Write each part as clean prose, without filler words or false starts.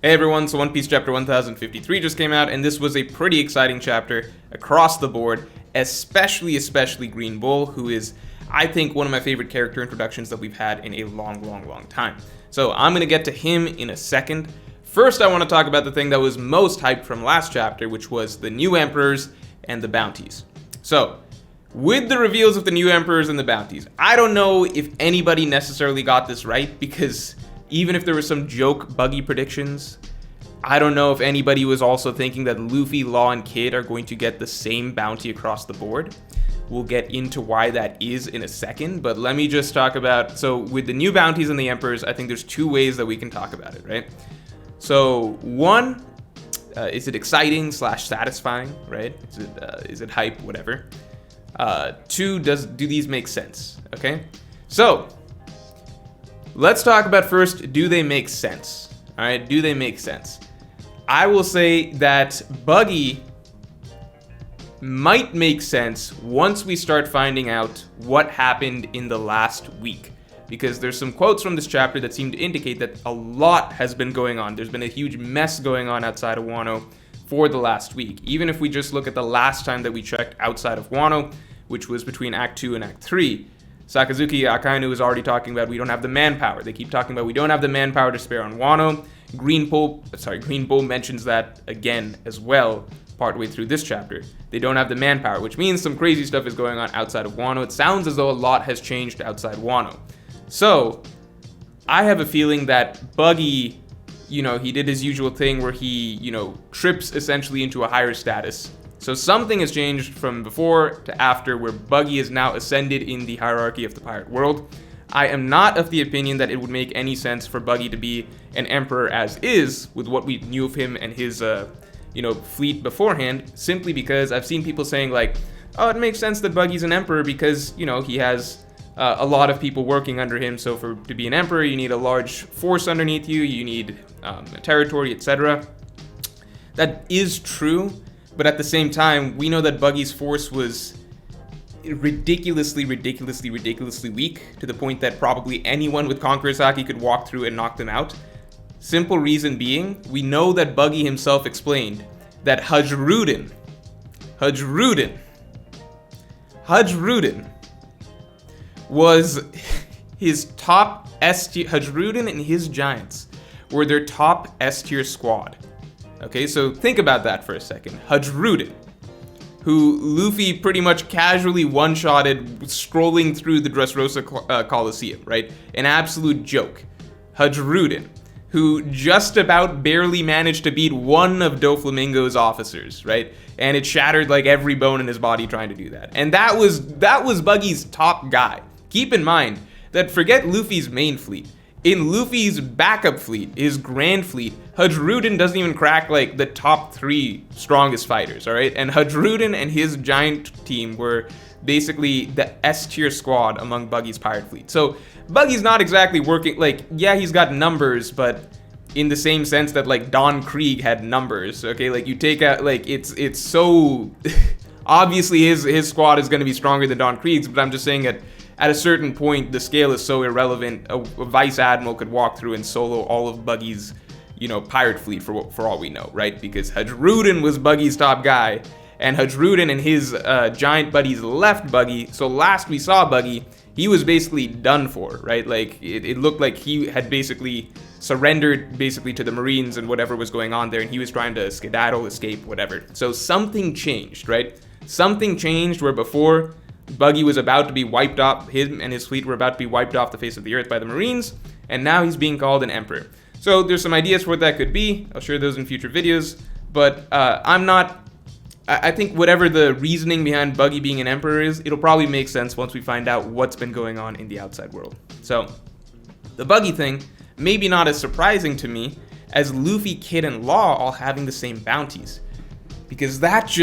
Hey everyone, so One Piece chapter 1053 just came out, and this was a pretty exciting chapter across the board, especially Green Bull, who is, I think, one of my favorite character introductions that we've had in a long time. So I'm going to get to him in a second. First, I want to talk about the thing that was most hyped from last chapter, which was the new emperors and the bounties. So, with the reveals of the new emperors and the bounties, I don't know if anybody necessarily got this right, because even if there were some joke buggy predictions, I don't know if anybody was also thinking that Luffy, Law, and Kid are going to get the same bounty across the board. We'll get into why that is in a second, but let me just talk about, so with the new bounties and the emperors, I think there's two ways that we can talk about it, right? So one, is it exciting / satisfying, right? Is it hype, whatever? Two, do these make sense, okay? So, let's talk about first, do they make sense? All right, do they make sense? I will say that Buggy might make sense once we start finding out what happened in the last week. Because there's some quotes from this chapter that seem to indicate that a lot has been going on. There's been a huge mess going on outside of Wano for the last week. Even if we just look at the last time that we checked outside of Wano, which was between Act 2 and Act 3, Sakazuki Akainu is already talking about we don't have the manpower. They keep talking about we don't have the manpower to spare on Wano. Green Bull mentions that again as well partway through this chapter. They don't have the manpower, which means some crazy stuff is going on outside of Wano. It sounds as though a lot has changed outside Wano. So, I have a feeling that Buggy, he did his usual thing where he, trips essentially into a higher status. So something has changed from before to after, where Buggy is now ascended in the hierarchy of the pirate world. I am not of the opinion that it would make any sense for Buggy to be an emperor as is, with what we knew of him and his, fleet beforehand, simply because I've seen people saying like, oh, it makes sense that Buggy's an emperor because, he has a lot of people working under him. So to be an emperor, you need a large force underneath you, you need a territory, etc. That is true. But at the same time, we know that Buggy's force was ridiculously weak, to the point that probably anyone with Conqueror's Haki could walk through and knock them out. Simple reason being, we know that Buggy himself explained that Hajrudin was his top S tier. Hajrudin and his giants were their top S tier squad. Okay, so think about that for a second. Hajrudin, who Luffy pretty much casually one-shotted scrolling through the Dressrosa Coliseum, right? An absolute joke. Hajrudin, who just about barely managed to beat one of Doflamingo's officers, right? And it shattered like every bone in his body trying to do that. And that was Buggy's top guy. Keep in mind that forget Luffy's main fleet. In Luffy's backup fleet, his grand fleet, Hajrudin doesn't even crack like the top 3 strongest fighters, alright? And Hajrudin and his giant team were basically the S tier squad among Buggy's pirate fleet. So Buggy's not exactly working, like, yeah, he's got numbers, but in the same sense that like Don Krieg had numbers, okay? Like you take out, like it's so, obviously his squad is going to be stronger than Don Krieg's, but I'm just saying that at a certain point, the scale is so irrelevant, a vice admiral could walk through and solo all of Buggy's, pirate fleet for all we know, right? Because Hajrudin was Buggy's top guy, and Hajrudin and his giant buddies left Buggy, so last we saw Buggy, he was basically done for, right? Like, it looked like he had basically surrendered to the Marines and whatever was going on there, and he was trying to skedaddle, escape, whatever. So something changed, right? Something changed where before Buggy was about to be wiped off, him and his fleet were about to be wiped off the face of the earth by the Marines, and now he's being called an emperor. So there's some ideas for what that could be. I'll share those in future videos, but I think whatever the reasoning behind Buggy being an emperor is, it'll probably make sense once we find out what's been going on in the outside world. So, the Buggy thing, maybe not as surprising to me as Luffy, Kid, and Law all having the same bounties. Because that's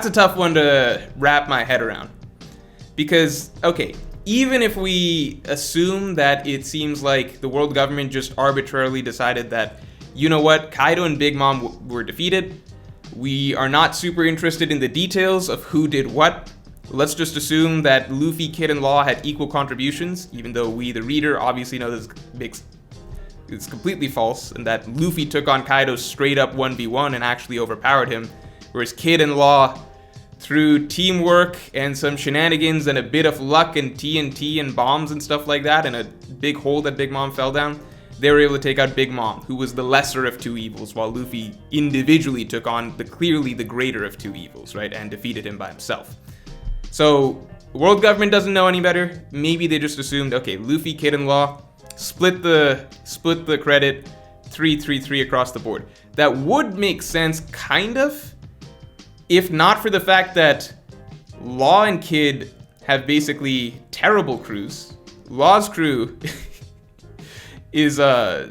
a tough one to wrap my head around. Because, okay, even if we assume that it seems like the world government just arbitrarily decided that, you know what, Kaido and Big Mom were defeated, we are not super interested in the details of who did what, let's just assume that Luffy, Kid, and Law had equal contributions, even though we, the reader, obviously know this makes It's completely false, and that Luffy took on Kaido straight up 1v1 and actually overpowered him, whereas Kid and Law, through teamwork and some shenanigans and a bit of luck and TNT and bombs and stuff like that, and a big hole that Big Mom fell down, they were able to take out Big Mom, who was the lesser of two evils, while Luffy individually took on clearly the greater of two evils, right, and defeated him by himself. So, the world government doesn't know any better. Maybe they just assumed, okay, Luffy, Kid, and Law, split the credit, 3-3-3 across the board. That would make sense, kind of, if not for the fact that Law and Kid have basically terrible crews. Law's crew is I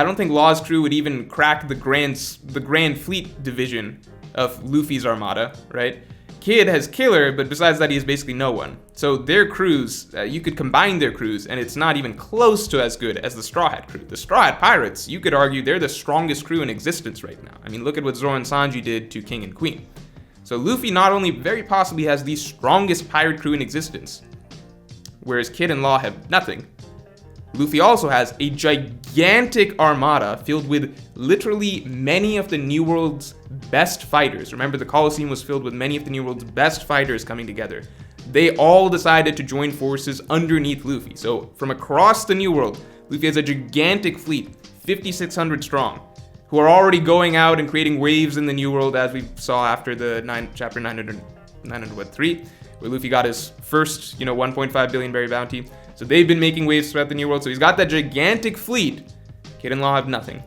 don't think Law's crew would even crack the Grand Fleet division of Luffy's armada, right? Kid has Killer, but besides that, he has basically no one. So their crews, you could combine their crews, and it's not even close to as good as the Straw Hat crew. The Straw Hat Pirates, you could argue they're the strongest crew in existence right now. I mean, look at what Zoro and Sanji did to King and Queen. So Luffy not only very possibly has the strongest pirate crew in existence, whereas Kid and Law have nothing, Luffy also has a gigantic armada filled with literally many of the New World's best fighters. Remember, the Colosseum was filled with many of the New World's best fighters coming together. They all decided to join forces underneath Luffy. So from across the New World, Luffy has a gigantic fleet, 5,600 strong, who are already going out and creating waves in the New World, as we saw after the chapter 903, where Luffy got his first, 1.5 billion berry bounty. So they've been making waves throughout the New World. So he's got that gigantic fleet. Kid and Law have nothing.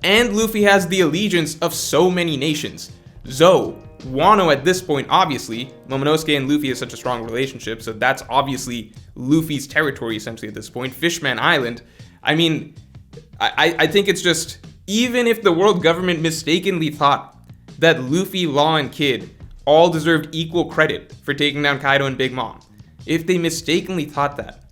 And Luffy has the allegiance of so many nations. Zou, Wano at this point, obviously. Momonosuke and Luffy has such a strong relationship, so that's obviously Luffy's territory essentially at this point. Fishman Island. I mean, I think it's just, even if the world government mistakenly thought that Luffy, Law, and Kid all deserved equal credit for taking down Kaido and Big Mom, if they mistakenly thought that,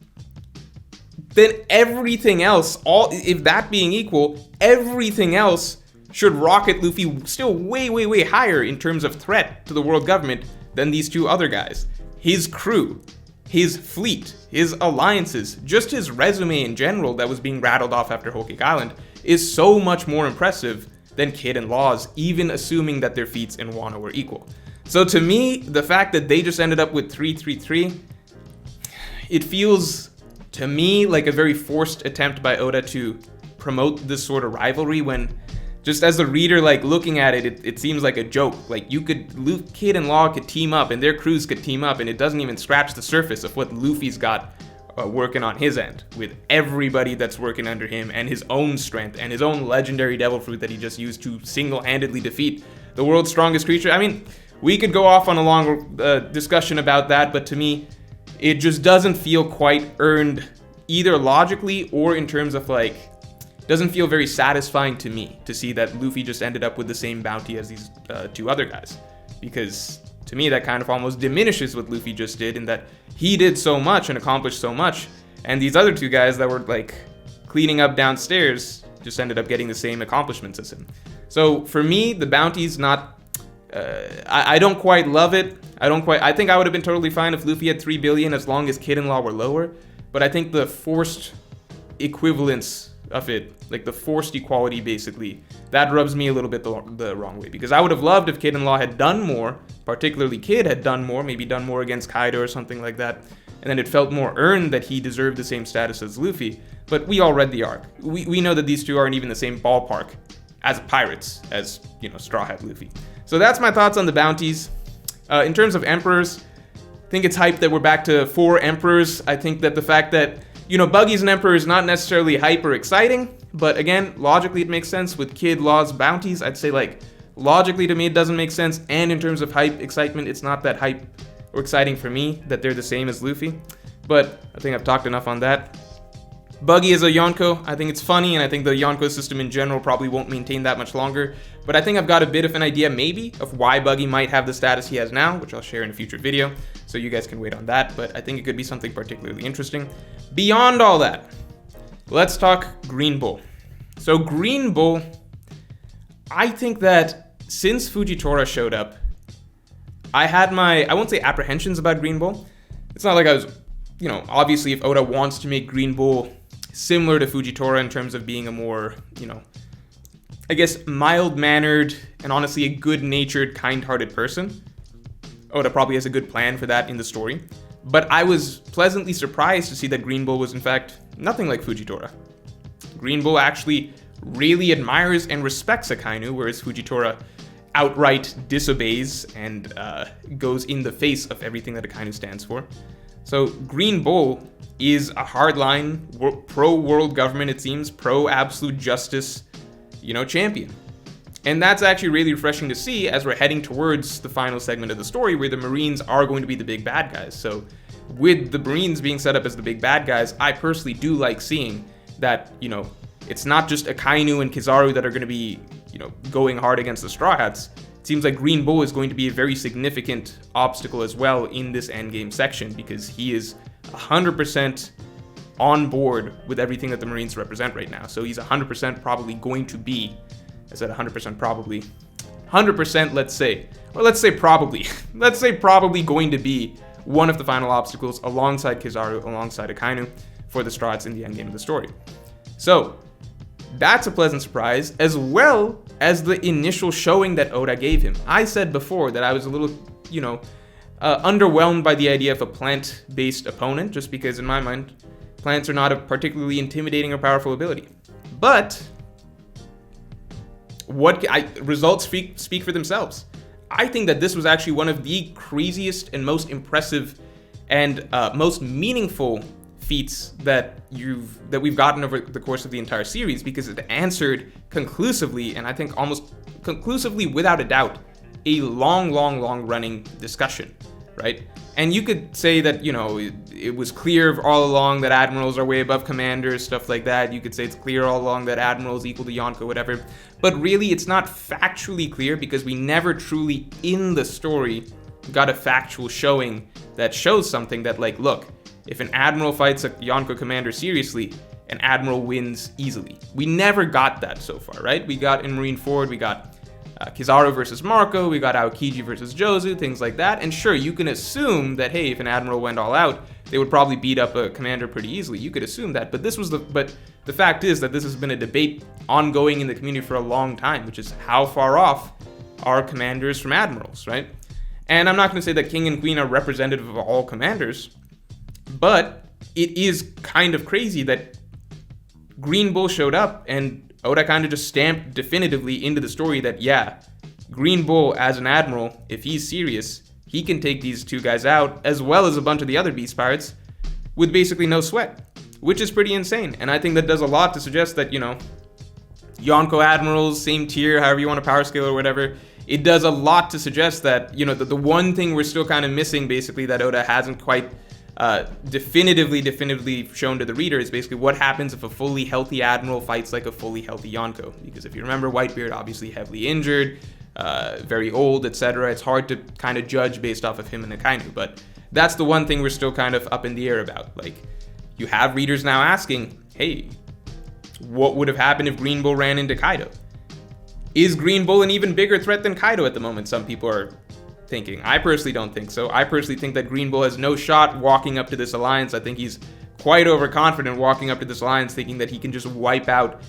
then everything else, if that being equal, everything else should rocket Luffy still way, way, way higher in terms of threat to the world government than these two other guys. His crew, his fleet, his alliances, just his resume in general that was being rattled off after Whole Cake Island is so much more impressive than Kid and Law's, even assuming that their feats in Wano were equal. So to me, the fact that they just ended up with 3-3-3, it feels to me like a very forced attempt by Oda to promote this sort of rivalry, when just as the reader, like, looking at it, it seems like a joke. Like, Luffy, Kid and Law could team up and their crews could team up, and it doesn't even scratch the surface of what Luffy's got working on his end, with everybody that's working under him and his own strength and his own legendary devil fruit that he just used to single-handedly defeat the world's strongest creature. I mean, we could go off on a long discussion about that, but to me, it just doesn't feel quite earned, either logically or in terms of, like, doesn't feel very satisfying to me to see that Luffy just ended up with the same bounty as these two other guys. Because to me, that kind of almost diminishes what Luffy just did, in that he did so much and accomplished so much, and these other two guys that were, like, cleaning up downstairs just ended up getting the same accomplishments as him. So for me, the bounty's not, I don't quite love it. I think I would have been totally fine if Luffy had 3 billion as long as Kid and Law were lower, but I think the forced equivalence of it, like the forced equality basically, that rubs me a little bit the wrong way, because I would have loved if Kid and Law had done more, particularly Kid had done more, maybe done more against Kaido or something like that, and then it felt more earned that he deserved the same status as Luffy. But we all read the arc. We know that these two aren't even the same ballpark as pirates as, Straw Hat Luffy. So that's my thoughts on the bounties. In terms of emperors, I think it's hype that we're back to 4 emperors. I think that the fact that, Buggy's an emperor is not necessarily hype or exciting, but again, logically it makes sense with Kid, Law's bounties. I'd say, like, logically to me it doesn't make sense, and in terms of hype, excitement, it's not that hype or exciting for me that they're the same as Luffy. But I think I've talked enough on that. Buggy is a Yonko. I think it's funny, and I think the Yonko system in general probably won't maintain that much longer. But I think I've got a bit of an idea, maybe, of why Buggy might have the status he has now, which I'll share in a future video, so you guys can wait on that. But I think it could be something particularly interesting. Beyond all that, let's talk Green Bull. So Green Bull, I think that since Fujitora showed up, I had I won't say apprehensions about Green Bull. It's not like I was, obviously if Oda wants to make Green Bull similar to Fujitora in terms of being a more, I guess, mild-mannered and honestly a good-natured, kind-hearted person. Oda probably has a good plan for that in the story. But I was pleasantly surprised to see that Green Bull was, in fact, nothing like Fujitora. Green Bull actually really admires and respects Akainu, whereas Fujitora outright disobeys and goes in the face of everything that Akainu stands for. So Green Bull is a hardline, pro-world government, it seems, pro-absolute justice, champion. And that's actually really refreshing to see as we're heading towards the final segment of the story where the Marines are going to be the big bad guys. So with the Marines being set up as the big bad guys, I personally do like seeing that, it's not just Akainu and Kizaru that are going to be, going hard against the Straw Hats. It seems like Green Bull is going to be a very significant obstacle as well in this endgame section because he is 100% on board with everything that the Marines represent right now. So he's 100% probably going to be, I said 100% probably, 100% let's say probably, let's say probably going to be one of the final obstacles alongside Kizaru, alongside Akainu for the Straw Hats in the endgame of the story. So that's a pleasant surprise, as well as the initial showing that Oda gave him. I said before that I was a little, underwhelmed by the idea of a plant-based opponent, just because in my mind, plants are not a particularly intimidating or powerful ability. But results speak for themselves. I think that this was actually one of the craziest and most impressive and most meaningful feats that we've gotten over the course of the entire series, because it answered conclusively, and I think almost conclusively without a doubt, a long running discussion, right? And you could say that, it was clear all along that admirals are way above commanders, stuff like that. You could say it's clear all along that admirals equal to Yonko, whatever. But really, it's not factually clear because we never truly, in the story, got a factual showing that shows something that, like, look, if an admiral fights a Yonko commander seriously, an admiral wins easily. We never got that so far, right? We got in Marineford, we got Kizaru versus Marco, we got Aokiji versus Jozu, things like that. And sure, you can assume that, hey, if an admiral went all out, they would probably beat up a commander pretty easily. You could assume that, but the fact is that this has been a debate ongoing in the community for a long time, which is how far off are commanders from admirals, right? And I'm not going to say that King and Queen are representative of all commanders, but it is kind of crazy that Green Bull showed up and Oda kind of just stamped definitively into the story that, yeah, Green Bull as an admiral, if he's serious, he can take these two guys out, as well as a bunch of the other beast pirates, with basically no sweat, which is pretty insane. And I think that does a lot to suggest that, Yonko admirals, same tier, however you want to power scale or whatever, it does a lot to suggest that, the one thing we're still kind of missing, basically, that Oda hasn't quite definitively shown to the reader is basically what happens if a fully healthy admiral fights like a fully healthy Yonko. Because if you remember, Whitebeard obviously heavily injured, very old, etc. It's hard to kind of judge based off of him and Akainu, but that's the one thing we're still kind of up in the air about. Like, you have readers now asking, hey, what would have happened if Green Bull ran into Kaido? Is Green Bull an even bigger threat than Kaido at the moment? Some people are thinking. I personally don't think so. I personally think that Green Bull has no shot walking up to this alliance. I think he's quite overconfident walking up to this alliance, thinking that he can just wipe out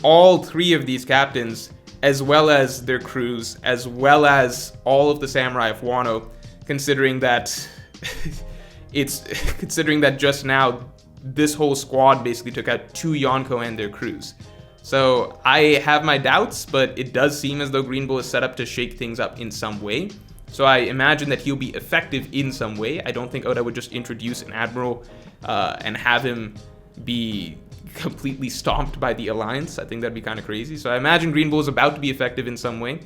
all three of these captains, as well as their crews, as well as all of the samurai of Wano, considering that just now this whole squad basically took out 2 Yonko and their crews. So I have my doubts, but it does seem as though Green Bull is set up to shake things up in some way. So I imagine that he'll be effective in some way. I don't think Oda would just introduce an admiral and have him be completely stomped by the alliance. I think that'd be kind of crazy. So I imagine Green Bull is about to be effective in some way,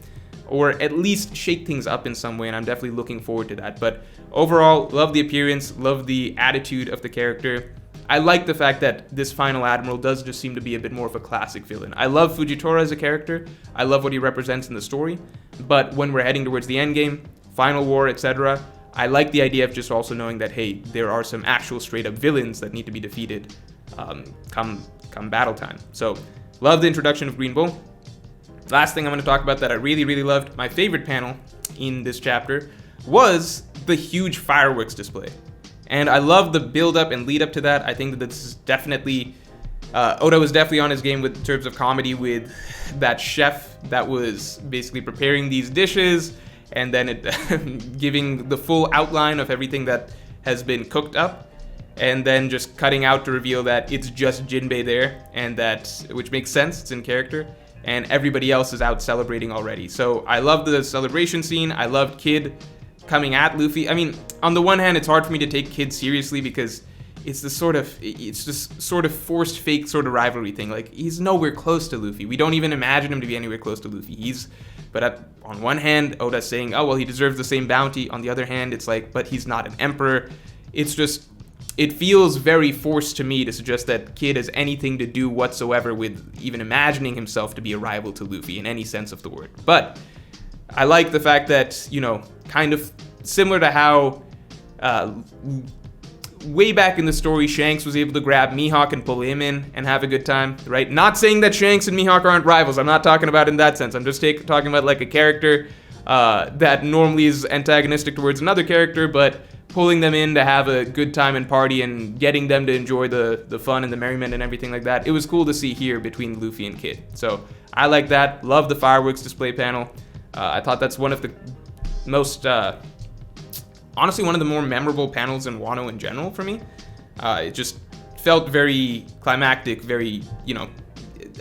or at least shake things up in some way, and I'm definitely looking forward to that. But overall, love the appearance, love the attitude of the character. I like the fact that this final admiral does just seem to be a bit more of a classic villain. I love Fujitora as a character. I love what he represents in the story. But when we're heading towards the endgame, final war, etc., I like the idea of just also knowing that, hey, there are some actual straight-up villains that need to be defeated come battle time. So, love the introduction of Green Bull. Last thing I'm going to talk about that I really loved, my favorite panel in this chapter, was the huge fireworks display. And I love the build-up and lead-up to that. I think that this is definitely Oda was definitely on his game with in terms of comedy with that chef that was basically preparing these dishes and then giving the full outline of everything that has been cooked up, and then just cutting out to reveal that it's just Jinbei there, and which makes sense, it's in character, and everybody else is out celebrating already. So I love the celebration scene. I loved Kid coming at Luffy. I mean, on the one hand, it's hard for me to take Kid seriously because it's this sort of forced fake sort of rivalry thing. Like, he's nowhere close to Luffy. We don't even imagine him to be anywhere close to Luffy. But on one hand, Oda's saying, oh, well, he deserves the same bounty. On the other hand, it's like, but he's not an emperor. It feels very forced to me to suggest that Kid has anything to do whatsoever with even imagining himself to be a rival to Luffy in any sense of the word. But I like the fact that, kind of similar to how way back in the story, Shanks was able to grab Mihawk and pull him in and have a good time, right? Not saying that Shanks and Mihawk aren't rivals. I'm not talking about in that sense. I'm just talking about like a character that normally is antagonistic towards another character, but pulling them in to have a good time and party and getting them to enjoy the fun and the merriment and everything like that. It was cool to see here between Luffy and Kid. So I like that. Love the fireworks display panel. I thought that's one of the most, honestly, one of the more memorable panels in Wano in general for me. It just felt very climactic, very,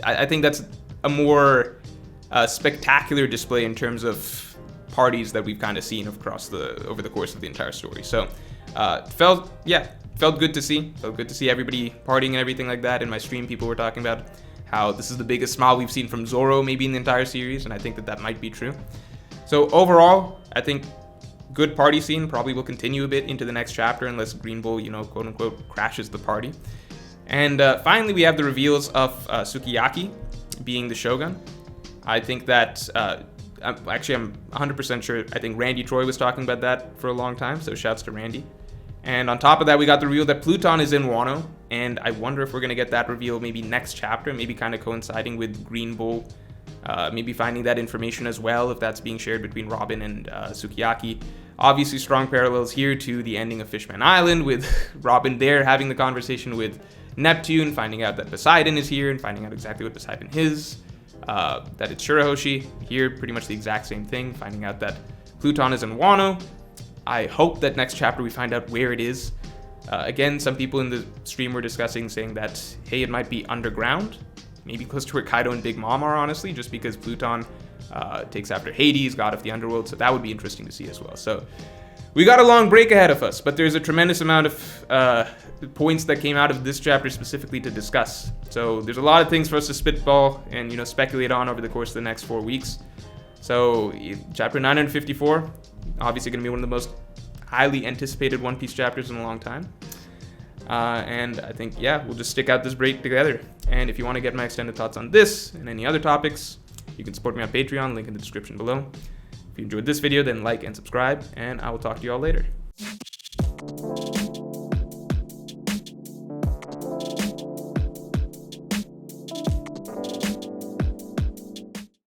I think that's a more spectacular display in terms of parties that we've kind of seen over the course of the entire story. So felt good to see. Felt good to see everybody partying and everything like that. In my stream, people were talking about how this is the biggest smile we've seen from Zoro maybe in the entire series, and I think that might be true. So overall, I think good party scene. Probably will continue a bit into the next chapter unless Green Bull, quote unquote, crashes the party. And finally, we have the reveals of Sukiyaki being the Shogun. I think that I'm 100% sure. I think Randy Troy was talking about that for a long time, so shouts to Randy. And on top of that, we got the reveal that Pluton is in Wano, and I wonder if we're going to get that reveal maybe next chapter, maybe kind of coinciding with Green Bull, maybe finding that information as well, if that's being shared between Robin and Sukiyaki. Obviously, strong parallels here to the ending of Fishman Island, with Robin there having the conversation with Neptune, finding out that Poseidon is here, and finding out exactly what Poseidon is. That it's Shirahoshi. Here, pretty much the exact same thing, finding out that Pluton is in Wano. I hope that next chapter we find out where it is. Again, some people in the stream were discussing, saying that, hey, it might be underground, maybe close to where Kaido and Big Mom are, honestly, just because Pluton takes after Hades, god of the underworld, so that would be interesting to see as well. So we got a long break ahead of us, but there's a tremendous amount of points that came out of this chapter specifically to discuss. So there's a lot of things for us to spitball and speculate on over the course of the next 4 weeks. So chapter 954, obviously going to be one of the most highly anticipated One Piece chapters in a long time. And I think, we'll just stick out this break together. And if you want to get my extended thoughts on this and any other topics, you can support me on Patreon, link in the description below. If you enjoyed this video, then like and subscribe, and I will talk to you all later.